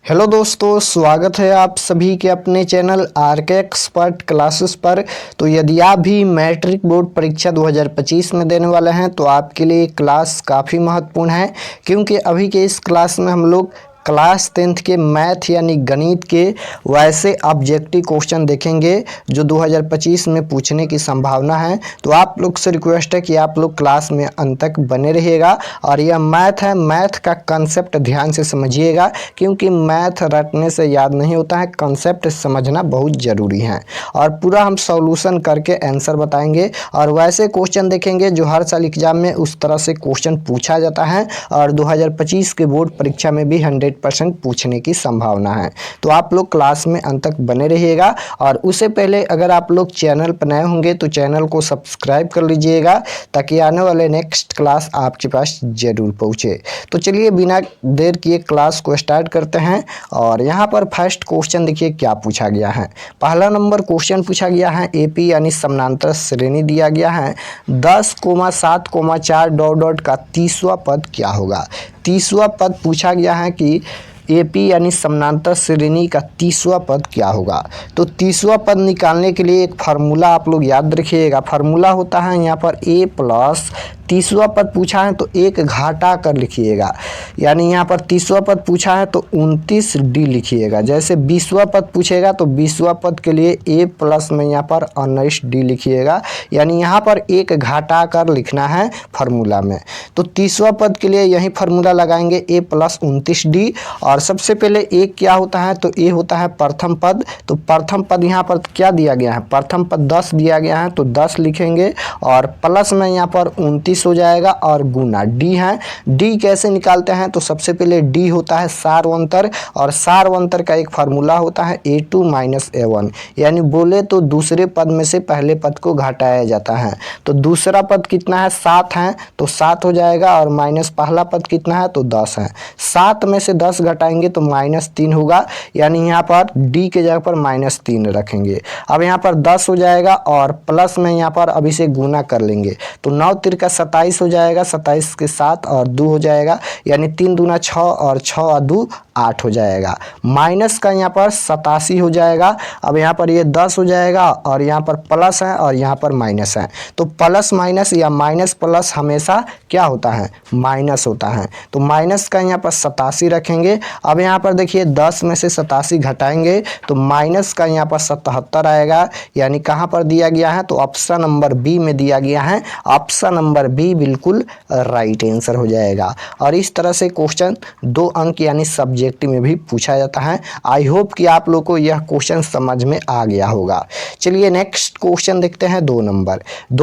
Hello दोस्तों, स्वागत है आप सभी के अपने चैनल आरके एक्सपर्ट क्लासेस पर। तो यदि आप भी मैट्रिक बोर्ड परीक्षा 2025 में देने वाले हैं तो आपके लिए क्लास काफ़ी महत्वपूर्ण है, क्योंकि अभी के इस क्लास में हम लोग क्लास 10th के मैथ यानी गणित के वैसे ऑब्जेक्टिव क्वेश्चन देखेंगे जो 2025 में पूछने की संभावना है। तो आप लोग से रिक्वेस्ट है कि आप लोग क्लास में अंत तक बने रहिएगा। और यह मैथ है, मैथ का कंसेप्ट ध्यान से समझिएगा, क्योंकि मैथ रटने से याद नहीं होता है, कंसेप्ट समझना बहुत ज़रूरी है। और पूरा हम सॉल्यूशन करके आंसर बताएंगे और वैसे क्वेश्चन देखेंगे जो हर साल एग्जाम में उस तरह से क्वेश्चन पूछा जाता है और 2025 के बोर्ड परीक्षा में भी 100% पूछने की संभावना है। तो आप लोग क्लास में अंत तक बने रहिएगा। और उससे पहले अगर आप लोग चैनल पर नए होंगे तो चैनल को सब्सक्राइब कर लीजिएगा, ताकि आने वाले नेक्स्ट क्लास आपके पास जरूर पहुंचे। तो चलिए बिना देर किए क्लास को स्टार्ट करते हैं। और यहाँ पर फर्स्ट क्वेश्चन देखिए क्या पूछा गया है। पहला नंबर क्वेश्चन पूछा गया है, एपी यानी समानांतर श्रेणी दिया गया है, 10,7,4 डॉट डॉट का 30वां पद क्या होगा। 30वां पद पूछा गया है कि एपी यानी समानांतर श्रेणी का 30वां पद क्या होगा। तो 30वां पद निकालने के लिए एक फार्मूला आप लोग याद रखिएगा। फार्मूला होता है यहाँ पर ए प्लस 30वां पद पूछा है तो एक घाटा कर लिखिएगा, यानी यहाँ पर 30वां पद पूछा है तो 29D लिखिएगा। जैसे 20वां पद पूछेगा तो 20वां पद के लिए ए प्लस में यहाँ पर 19D लिखिएगा, यानी यहाँ पर एक घाटा कर लिखना है फार्मूला में। तो 30वां पद के लिए यही फार्मूला लगाएंगे, ए प्लस 29D। और सबसे पहले ए क्या होता है, तो ए होता है प्रथम पद। तो प्रथम पद यहाँ पर क्या दिया गया है, प्रथम पद 10 दिया गया है तो 10 लिखेंगे और प्लस में यहाँ पर 29 हो जाएगा और गुना डी है। डी कैसे निकालते हैं, तो सबसे पहले डी होता है सारवंतर, और सारवंतर का एक फार्मूला होता है A2 माइनस A1, यानी बोले तो दूसरे पद में से पहले पद को घटाया जाता है। तो दूसरा पद कितना है, 7 है तो 7 हो जाएगा, और माइनस पहला पद कितना है तो 10 है। 7 में से 10 घटाएंगे तो -3 होगा, यानी यहाँ पर डी के जगह पर -3 रखेंगे। अब यहाँ पर 10 हो जाएगा और प्लस में यहाँ पर अभी से गुना कर लेंगे तो 9 तिरका 27 हो जाएगा, 27 के 7 और 2 हो जाएगा, यानी 3 दूना 6 और 6 और 2 8 हो जाएगा। माइनस का यहाँ पर 87 हो जाएगा। अब यहाँ पर ये 10 हो जाएगा और यहाँ पर प्लस है और यहाँ पर माइनस है, तो प्लस माइनस या माइनस प्लस हमेशा क्या होता है, माइनस होता है। तो माइनस का यहाँ पर 87 रखेंगे। अब यहाँ पर देखिए 10 में से 87 घटाएंगे तो माइनस का यहाँ पर 77 आएगा, यानी कहाँ पर दिया गया है, तो ऑप्शन नंबर बी में दिया गया है। ऑप्शन नंबर बी बिल्कुल राइट आंसर हो जाएगा। और इस तरह से क्वेश्चन 2 अंक यानी सब्जेक्टिव में भी पूछा जाता है। आई होप कि आप लोग को यह क्वेश्चन समझ में आ गया होगा। चलिए नेक्स्ट क्वेश्चन देखते हैं। 2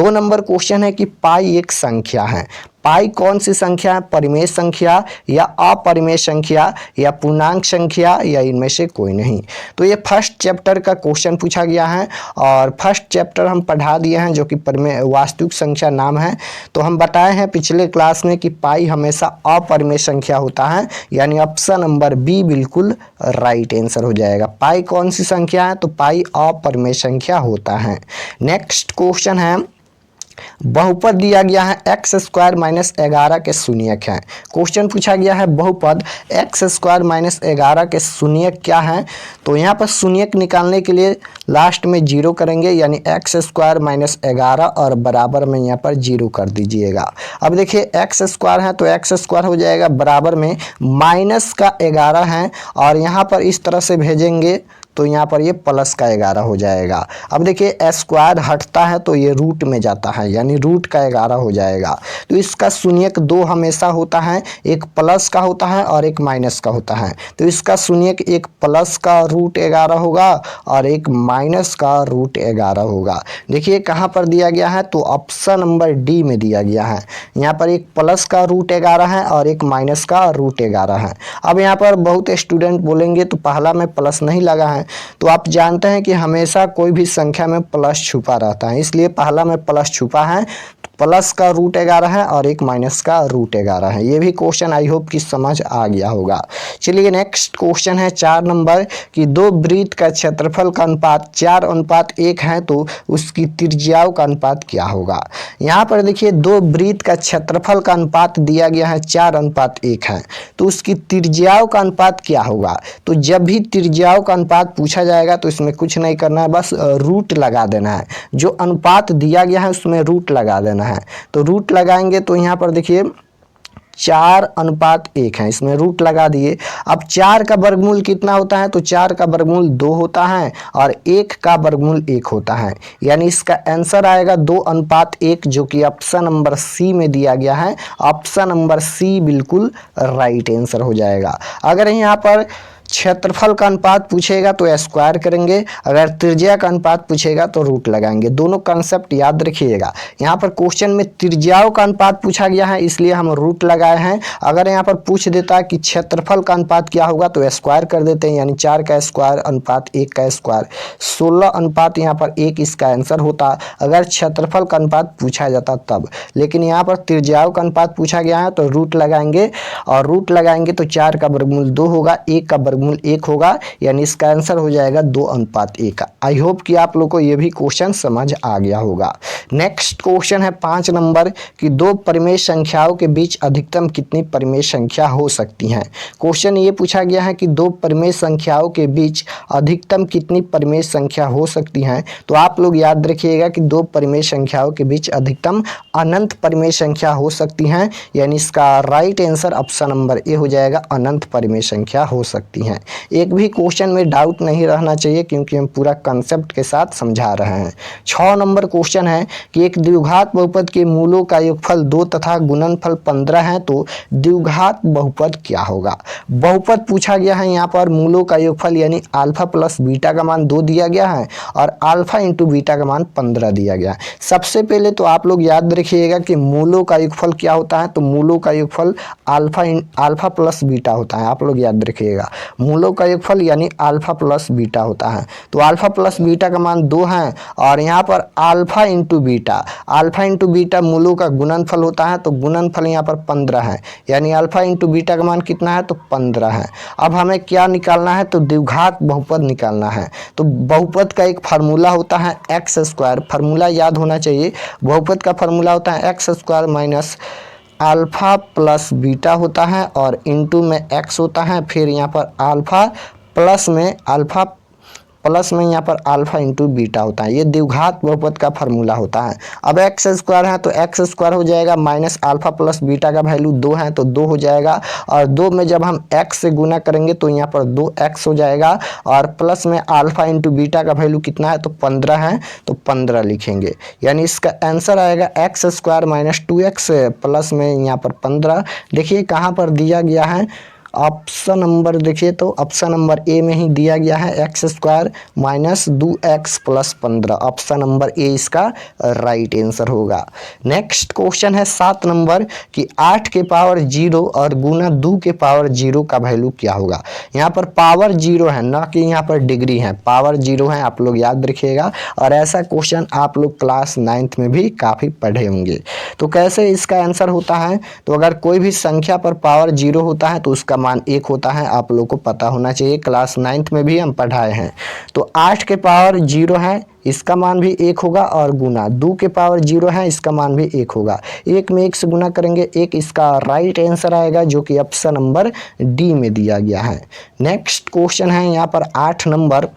नंबर क्वेश्चन है कि पाई एक संख्या है। पाई कौन सी संख्या है, परिमेय संख्या या अपरिमेय संख्या या पूर्णांक संख्या या इनमें से कोई नहीं। तो ये फर्स्ट चैप्टर का क्वेश्चन पूछा गया है और फर्स्ट चैप्टर हम पढ़ा दिए हैं जो कि परिमेय वास्तविक संख्या नाम है। तो हम बताए हैं पिछले क्लास में कि पाई हमेशा अपरिमेय संख्या होता है, यानी ऑप्शन नंबर बी बिल्कुल राइट आंसर हो जाएगा। पाई कौन सी संख्या है, तो पाई अपरिमेय संख्या होता है। नेक्स्ट क्वेश्चन है, बहुपद दिया गया है x स्क्वायर माइनस 11 के शून्यक है। क्वेश्चन पूछा गया है बहुपद x स्क्वायर माइनस 11 के शून्यक क्या है। तो यहाँ पर शून्यक निकालने के लिए लास्ट में 0 करेंगे, यानी x स्क्वायर माइनस 11 और बराबर में यहाँ पर 0 कर दीजिएगा। अब देखिए x स्क्वायर है तो x स्क्वायर हो जाएगा, बराबर में माइनस का 11 है और यहाँ पर इस तरह से भेजेंगे तो यहाँ पर ये प्लस का 11 हो जाएगा। अब देखिए स्क्वायर हटता है तो ये रूट में जाता है, यानी रूट का 11 हो जाएगा। तो इसका शून्यक 2 हमेशा होता है, एक प्लस का होता है और एक माइनस का होता है। तो इसका शून्यक एक प्लस का रूट 11 होगा और एक माइनस का रूट 11 होगा। देखिए कहाँ पर दिया गया है, तो ऑप्शन नंबर डी में दिया गया है। यहाँ पर एक प्लस का रूट 11 है और एक माइनस का रूट 11 है। अब यहाँ पर बहुत स्टूडेंट बोलेंगे तो पहला में प्लस नहीं लगा है, तो आप जानते हैं कि हमेशा कोई भी संख्या में प्लस छुपा रहता है, इसलिए पहला में प्लस छुपा है। प्लस का रूट 11 है और एक माइनस का रूट 11 है। ये भी क्वेश्चन आई होप कि समझ आ गया होगा। चलिए नेक्स्ट क्वेश्चन है 4 नंबर कि दो वृत्त का क्षेत्रफल का अनुपात 4:1 है तो उसकी त्रिज्याओं का अनुपात क्या होगा। यहाँ पर देखिए दो वृत्त का क्षेत्रफल का अनुपात दिया गया है 4:1 है तो उसकी त्रिज्याओं का अनुपात क्या होगा। तो जब भी त्रिज्याओं का अनुपात पूछा जाएगा तो इसमें कुछ नहीं करना है, बस रूट लगा देना है। जो अनुपात दिया गया है उसमें रूट लगा देना है। तो रूट लगाएंगे तो यहाँ पर देखिए 4:1 है, इसमें रूट लगा दिए। अब 4 का वर्गमूल कितना होता है, तो 4 का वर्गमूल 2 होता है और 1 का वर्गमूल 1 होता है। यानी इसका आंसर आएगा 2:1 जो कि ऑप्शन नंबर सी में दिया गया है। ऑप्शन नंबर सी बिल्कुल राइट आंसर हो जाएगा। अगर यहाँ पर क्षेत्रफल का अनुपात पूछेगा तो स्क्वायर करेंगे, अगर त्रिज्या का अनुपात पूछेगा तो रूट लगाएंगे। दोनों कंसेप्ट याद रखिएगा। यहाँ पर क्वेश्चन में त्रिज्याओं का अनुपात पूछा गया है इसलिए हम रूट लगाए हैं। अगर यहाँ पर पूछ देता है कि क्षेत्रफल का अनुपात क्या होगा तो स्क्वायर कर देते हैं, यानी 4 का स्क्वायर अनुपात 1 का स्क्वायर 16:1 इसका आंसर होता अगर क्षेत्रफल का अनुपात पूछा जाता तब। लेकिन यहाँ पर त्रिज्याओं का अनुपात पूछा गया है तो रूट लगाएंगे और रूट लगाएंगे तो 4 का वर्गमूल 2 होगा, 1 का वर्गमूल 1 होगा, यानी इसका आंसर हो जाएगा 2:1। आई होप कि आप लोग को ये भी क्वेश्चन समझ आ गया होगा। नेक्स्ट क्वेश्चन है 5 नंबर कि दो परिमेय संख्याओं के बीच अधिकतम कितनी परिमेय संख्या हो सकती हैं। क्वेश्चन ये पूछा गया है कि दो परिमेय संख्याओं के बीच अधिकतम कितनी परिमेय संख्या हो सकती हैं। तो आप लोग याद रखिएगा कि दो परिमेय संख्याओं के बीच अधिकतम अनंत परिमेय संख्या हो सकती हैं, यानी इसका right answer option number A हो जाएगा, अनंत परिमेय संख्या हो सकती हैं। एक भी क्वेश्चन में डाउट नहीं रहना चाहिए क्योंकि हम पूरा कंसेप्ट के साथ समझा रहे हैं। 6 नंबर क्वेश्चन है कि एक द्विघात बहुपद के मूलों का योगफल 2 तथा गुणनफल 15 है तो द्विघात बहुपद क्या होगा। बहुपद पूछा गया है, यहाँ पर मूलों का योगफल यानी अल्फा प्लस बीटा का मान 2 दिया गया है और अल्फा इंटू बीटा का मान 15 दिया गया है। सबसे पहले तो आप लोग याद रखिएगा कि मूलों का योगफल क्या होता है, तो मूलों का योगफल अल्फा प्लस बीटा होता है। आप लोग याद रखिएगा मूलों का योगफल यानी अल्फा प्लस बीटा होता है। तो अल्फा प्लस बीटा का मान 2 है और यहाँ पर अल्फा इंटू बीटा मूलों का गुणनफल होता है, तो गुणनफल यहाँ पर 15 है, यानी अल्फा इंटू बीटा का मान कितना है, तो 15 है। अब हमें क्या निकालना है, तो द्विघात बहुपद निकालना है। तो बहुपद का एक फार्मूला होता है एक्स स्क्वायर, फार्मूला याद होना चाहिए। बहुपद का फार्मूला होता है x square minus alpha plus beta होता है और इंटू में एक्स होता है, फिर यहाँ पर अल्फा प्लस में यहाँ पर अल्फा इंटू बीटा होता है। ये द्विघात बहुपद का फार्मूला होता है। अब एक्स स्क्वायर है तो एक्स स्क्वायर हो जाएगा माइनस अल्फा प्लस बीटा का वैल्यू 2 है तो 2 हो जाएगा और 2 में जब हम एक्स से गुना करेंगे तो यहाँ पर 2x हो जाएगा और प्लस में अल्फा इंटू बीटा का वैल्यू कितना है, तो 15 है, तो 15 लिखेंगे। यानी इसका आंसर आएगा x square minus 2x plus में यहाँ पर 15। देखिए कहाँ पर दिया गया है, ऑप्शन नंबर देखिए तो ऑप्शन नंबर ए में ही दिया गया है x square minus 2x plus 15। Option number A इसका राइट आंसर होगा। नेक्स्ट क्वेश्चन है 7 नंबर कि 8 के पावर 0 और गुना 2 के पावर 0 का वैल्यू क्या होगा। यहाँ पर पावर 0 है, ना कि यहाँ पर डिग्री है, पावर 0 है, आप लोग याद रखिएगा। और ऐसा क्वेश्चन आप लोग क्लास 9th में भी काफ़ी पढ़े होंगे। तो कैसे इसका आंसर होता है, तो अगर कोई भी संख्या पर पावर 0 होता है तो उसका मान 1 होता है। आप लोग को पता होना चाहिए, क्लास 9th में भी हम पढ़ाए हैं। तो 8 के पावर 0 है, इसका मान भी 1 होगा और गुना 2 के पावर 0 है, इसका मान भी 1 होगा। 1 में 1 से गुना करेंगे 1, इसका राइट आंसर आएगा जो कि ऑप्शन नंबर डी में दिया गया है। नेक्स्ट क्वेश्चन है यहाँ पर 8 नंबर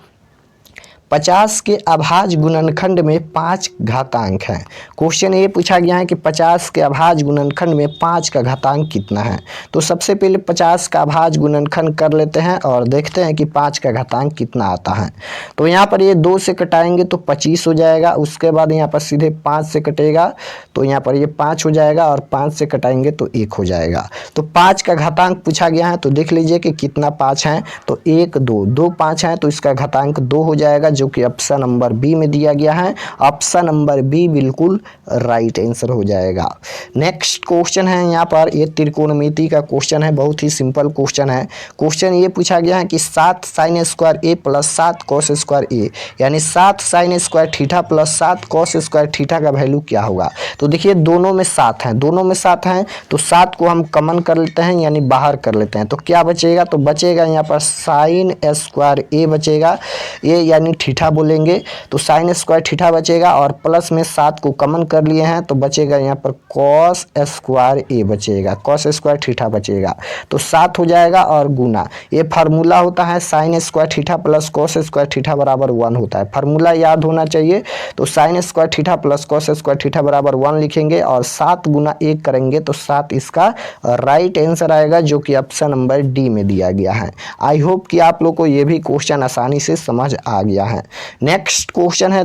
50 के अभाज्य गुणनखंड में 5 घातांक हैं। क्वेश्चन ये पूछा गया है कि 50 के अभाज्य गुणनखंड में 5 का घातांक कितना है। तो सबसे पहले 50 का अभाज्य गुणनखंड कर लेते हैं और देखते हैं कि 5 का घातांक कितना आता है। तो यहाँ पर ये 2 से कटाएंगे तो 25 हो जाएगा, उसके बाद यहाँ पर सीधे 5 से कटेगा तो यहाँ पर ये 5 हो जाएगा और 5 से कटाएंगे तो 1 हो जाएगा। तो 5 का घातांक पूछा गया है तो देख लीजिए कि कितना 5 है, तो 1 2 2 5 है तो इसका घातांक 2 हो जाएगा जो कि ऑप्शन नंबर बी में दिया गया है। ऑप्शन नंबर बी बिल्कुल राइट आंसर हो जाएगा। नेक्स्ट क्वेश्चन है यहाँ पर, ये त्रिकोणमिति का क्वेश्चन है, बहुत ही सिंपल क्वेश्चन है। क्वेश्चन ये पूछा गया है कि 7 साइन स्क्वायर ए प्लस 7 कॉस स्क्वायर ए, यानी 7 sine square theta plus 7 cos square theta का वैल्यू क्या होगा। तो देखिए दोनों में 7 हैं, दोनों में 7 हैं, तो 7 को हम कॉमन कर लेते हैं यानी बाहर कर लेते हैं। तो क्या बचेगा, तो बचेगा यहाँ पर साइन स्क्वायर ए बचेगा, ए यानी थीटा बोलेंगे, तो साइन स्क्वायर थीटा बचेगा और प्लस में 7 को कॉमन कर लिए हैं तो बचेगा यहाँ पर कॉस स्क्वायर ए बचेगा, कॉस स्क्वायर थीटा बचेगा। तो 7 हो जाएगा और गुना, ये फार्मूला होता है sine square theta plus cos square theta बराबर 1 होता है, फार्मूला याद होना चाहिए। तो sine square theta plus cos square theta बराबर 1 लिखेंगे और 7 गुना 1 करेंगे तो 7 इसका राइट आंसर आएगा, जो कि ऑप्शन नंबर डी में दिया गया है। आई होप कि आप लोग को ये भी क्वेश्चन आसानी से समझ आ गया है। नेक्स्ट क्वेश्चन है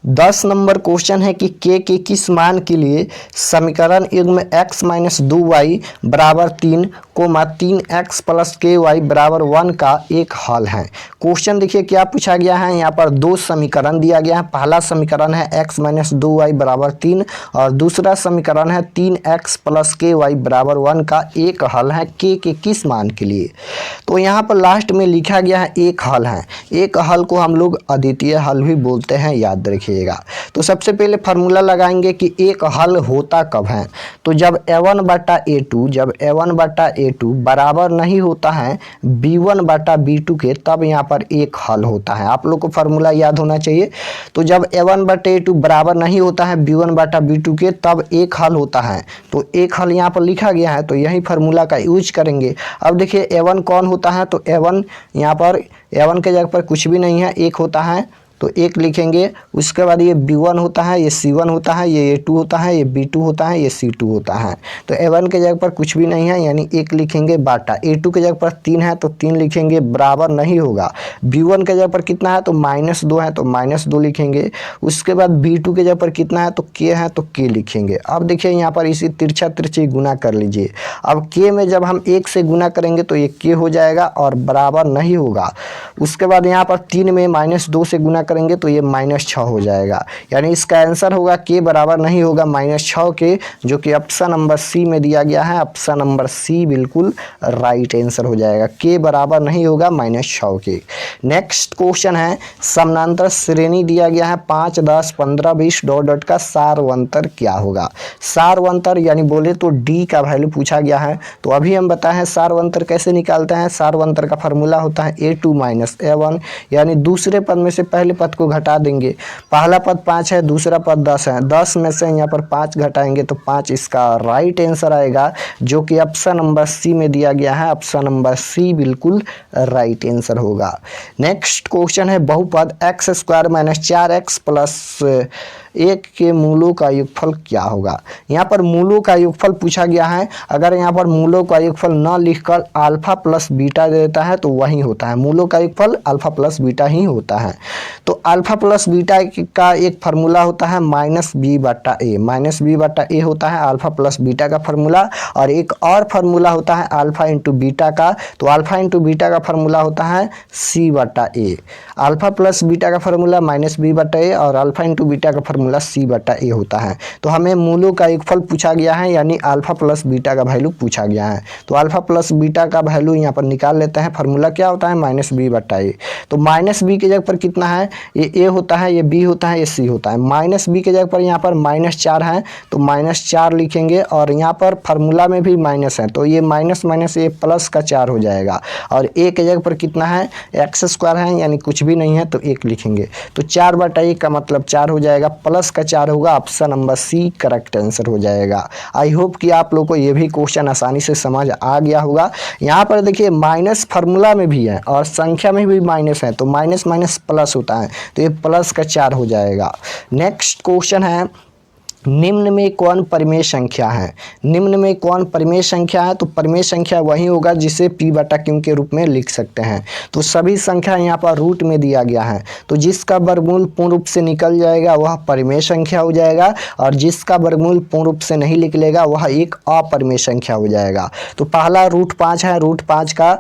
10 नंबर क्वेश्चन है कि के किस मान के लिए समीकरण युग्म x माइनस 2y बराबर 3 कोमा 3x प्लस के वाई बराबर 1 का एक हल है। क्वेश्चन देखिए क्या पूछा गया है, यहाँ पर दो समीकरण दिया गया है। पहला समीकरण है x माइनस 2y बराबर 3 और दूसरा समीकरण है 3x प्लस के वाई बराबर 1 का एक हल है के किस मान के लिए। तो यहाँ पर लास्ट में लिखा गया है एक हल है, एक हल को हम लोग अद्वितीय हल भी बोलते हैं, याद रखिए। तो सबसे पहले फार्मूला लगाएंगे कि एक हल होता कब है, तो जब a1 बटा a2, जब a1 बटा a2 बराबर नहीं होता है b1 बटा b2 के, तब यहाँ पर एक हल होता है। आप लोग को फार्मूला याद होना चाहिए। तो जब a1 बटा a2 बराबर नहीं होता है b1 बटा b2 के, तब एक हल होता है। तो एक हल यहाँ पर लिखा गया है, तो यही फार्मूला का यूज करेंगे। अब देखिए a1 कौन होता है, तो a1 यहाँ पर a1 के जगह पर कुछ भी नहीं है, एक होता है तो एक लिखेंगे। उसके बाद ये b1 होता है, ये c1 होता है, ये a2 होता है, ये b2 होता है, ये c2 होता है। तो a1 के जगह पर कुछ भी नहीं है यानी एक लिखेंगे बाटा, a2 के जगह पर 3 है तो 3 लिखेंगे, बराबर नहीं होगा। b1 के जगह पर कितना है तो -2 है तो -2 लिखेंगे। उसके बाद b2 के जगह पर कितना है तो k है तो k लिखेंगे। अब देखिए यहाँ पर इसी तिरछा तिरछी गुना कर लीजिए। अब k में जब हम 1 से गुना करेंगे तो ये k हो जाएगा और बराबर नहीं होगा। उसके बाद यहाँ पर 3 में -2 से गुना करेंगे तो ये -6 हो जाएगा, यानी इसका आंसर होगा के बराबर नहीं होगा -6 के, जो कि ऑप्शन नंबर सी में दिया गया है। ऑप्शन नंबर सी बिल्कुल राइट आंसर हो जाएगा, के बराबर नहीं होगा -6 के। नेक्स्ट क्वेश्चन है समानांतर श्रेणी दिया गया है 5, 10, 15, 20 डॉट का सारवंतर क्या होगा। सारवंतर यानी बोले तो डी का वैल्यू पूछा गया है। तो अभी हम बताएं सारवंतर कैसे निकालते हैं। सारवंतर का फार्मूला होता है a2 माइनस a1, यानी दूसरे पद में से पहले पद को घटा देंगे। पहला पद 5 है, दूसरा पद 10 है, 10 में से यहाँ पर 5 घटाएंगे तो 5 इसका राइट आंसर आएगा, जो कि ऑप्शन नंबर सी में दिया गया है। ऑप्शन नंबर सी बिल्कुल राइट आंसर होगा। नेक्स्ट क्वेश्चन है बहुपद x square minus 4x plus 1 के मूलों का योगफल क्या होगा। यहाँ पर मूलों का योगफल पूछा गया है। अगर यहाँ पर मूलों का योगफल न लिखकर अल्फा प्लस बीटा दे देता है तो वही होता है, मूलों का योगफल अल्फा प्लस बीटा ही होता है। तो अल्फा प्लस बीटा का एक फार्मूला होता है -b बटा a, -b बटा a होता है अल्फा प्लस बीटा का फार्मूला। और एक और फार्मूला होता है अल्फा इंटू बीटा का, तो अल्फा इंटू बीटा का फार्मूला होता है c बटा a। अल्फा प्लस बीटा का फार्मूला -b बटा a और अल्फा इंटू बीटा का फार्मूला c बटा a होता है। तो हमें मूलों का योगफल पूछा गया है, यानी अल्फा प्लस बीटा का वैल्यू पूछा गया है। तो अल्फा प्लस बीटा का वैल्यू यहाँ पर निकाल लेते हैं। फार्मूला क्या होता है -b बटा a। तो -b के जगह पर कितना है, ये a होता है, ये b होता है, ये c होता है। -b के जगह पर यहाँ पर -4 है तो -4 लिखेंगे और यहाँ पर फार्मूला में भी माइनस है तो ये माइनस माइनस ये प्लस का 4 हो जाएगा। और a के जगह पर कितना है, x स्क्वायर है यानी कुछ भी नहीं है तो 1 लिखेंगे। तो 4 बटा 1 का मतलब 4 हो जाएगा, प्लस का 4 होगा। Option number C correct answer हो जाएगा। आई होप कि आप लोग को ये भी क्वेश्चन आसानी से समझ आ गया होगा। यहाँ पर देखिए माइनस फार्मूला में भी है और संख्या में भी माइनस है, तो माइनस माइनस प्लस होता है तो ये प्लस का 4 हो जाएगा। नेक्स्ट क्वेश्चन है निम्न में कौन परिमेय संख्या है? निम्न में कौन परिमेय संख्या है? तो परिमेय संख्या वही होगा जिसे p बटा q के रूप में लिख सकते हैं। तो सभी संख्या यहाँ पर रूट में दिया गया है, तो जिसका वर्गमूल पूर्ण रूप से निकल जाएगा वह परिमेय संख्या हो जाएगा, और जिसका वर्गमूल पूर्ण रूप से नहीं निकलेगा वह एक अपरिमेय संख्या हो जाएगा। तो पहला √5 है, √5 का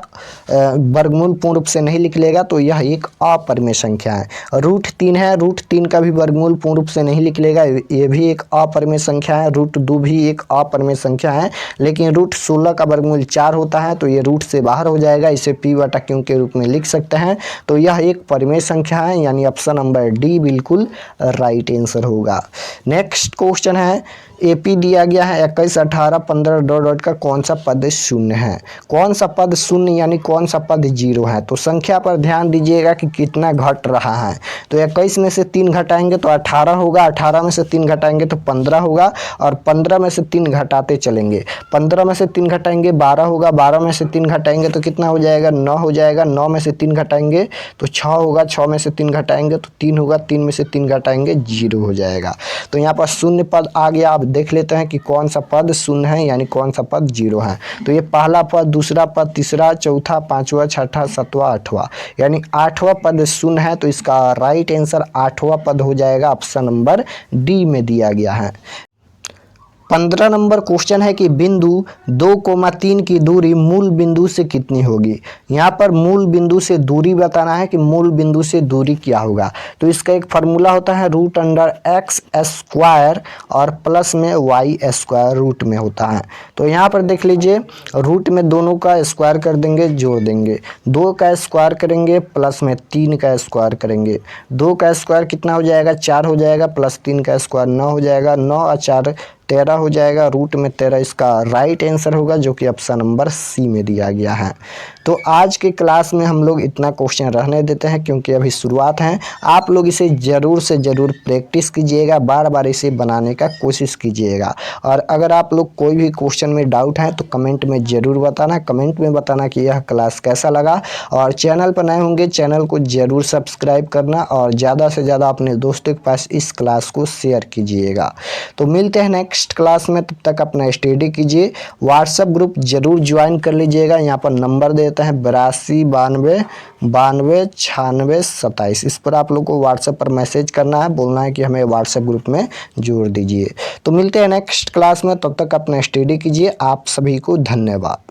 वर्गमूल पूर्ण रूप से नहीं निकलेगा तो यह एक अपरिमेय संख्या है। √3 है, √3 का भी वर्गमूल पूर्ण रूप से नहीं निकलेगा, ये भी एक अपरिमेय संख्या है। √2 भी एक अपरिमेय संख्या है, लेकिन √16 का वर्गमूल 4 होता है तो ये रूट से बाहर हो जाएगा, इसे p बटा q के रूप में लिख सकते हैं। तो यह एक परिमेय संख्या है, यानी ऑप्शन नंबर डी बिल्कुल राइट आंसर होगा। नेक्स्ट क्वेश्चन है, AP दिया गया है 21, 18, 15 डॉट डॉट का कौन सा पद शून्य है? कौन सा पद शून्य यानी कौन सा पद 0 है? तो संख्या पर ध्यान दीजिएगा कि कितना घट रहा है। तो 21 में से 3 घटाएंगे तो 18 होगा, 18 में से 3 घटाएंगे तो 15 होगा, और 15 में से 3 घटाते चलेंगे। 15 में से 3 घटाएंगे 12 होगा, 12 में से 3 घटाएंगे तो कितना हो जाएगा? 9 हो जाएगा, 9 में से 3 घटाएंगे तो 6 होगा, 6 में से 3 घटाएंगे तो 3 होगा, 3 में से 3 घटाएंगे 0 हो जाएगा। तो यहाँ पर शून्य पद आ गया। आप देख लेते हैं कि कौन सा पद शून्य है यानी कौन सा पद 0 है। तो ये पहला पद, दूसरा पद, तीसरा, चौथा, पांचवा, छठा, सातवां, आठवां, यानी 8वां पद शून्य है। तो इसका राइट आंसर 8वां पद हो जाएगा, ऑप्शन नंबर डी में दिया गया है। 15 नंबर क्वेश्चन है कि बिंदु 2,3 की दूरी मूल बिंदु से कितनी होगी? यहाँ पर मूल बिंदु से दूरी बताना है कि मूल बिंदु से दूरी क्या होगा। तो इसका एक फार्मूला होता है √x² और प्लस में y² रूट में होता है। तो यहाँ पर देख लीजिए, रूट में दोनों का स्क्वायर कर देंगे, जोड़ देंगे, 2 का स्क्वायर करेंगे प्लस में 3 का स्क्वायर करेंगे, 2 का स्क्वायर कितना हो जाएगा? 4 हो जाएगा, प्लस 3 का स्क्वायर 9 हो जाएगा, 9 और 4 13 हो जाएगा, रूट में 13 इसका राइट आंसर होगा, जो कि ऑप्शन नंबर सी में दिया गया है। तो आज के क्लास में हम लोग इतना क्वेश्चन रहने देते हैं क्योंकि अभी शुरुआत है। आप लोग इसे ज़रूर से ज़रूर प्रैक्टिस कीजिएगा, बार बार इसे बनाने का कोशिश कीजिएगा। और अगर आप लोग कोई भी क्वेश्चन में डाउट है तो कमेंट में ज़रूर बताना, कमेंट में बताना कि यह क्लास कैसा लगा। और चैनल पर नए होंगे चैनल को ज़रूर सब्सक्राइब करना, और ज़्यादा से ज़्यादा अपने दोस्तों के पास इस क्लास को शेयर कीजिएगा। तो मिलते हैं नेक्स्ट क्लास में, तब तक अपना स्टडी कीजिए। व्हाट्सएप ग्रुप जरूर ज्वाइन कर लीजिएगा, यहाँ पर नंबर देते हैं 82 92 92 96 27। इस पर आप लोग को व्हाट्सएप पर मैसेज करना है, बोलना है कि हमें व्हाट्सएप ग्रुप में जोड़ दीजिए। तो मिलते हैं नेक्स्ट क्लास में, तब तक अपना स्टडी कीजिए। आप सभी को धन्यवाद।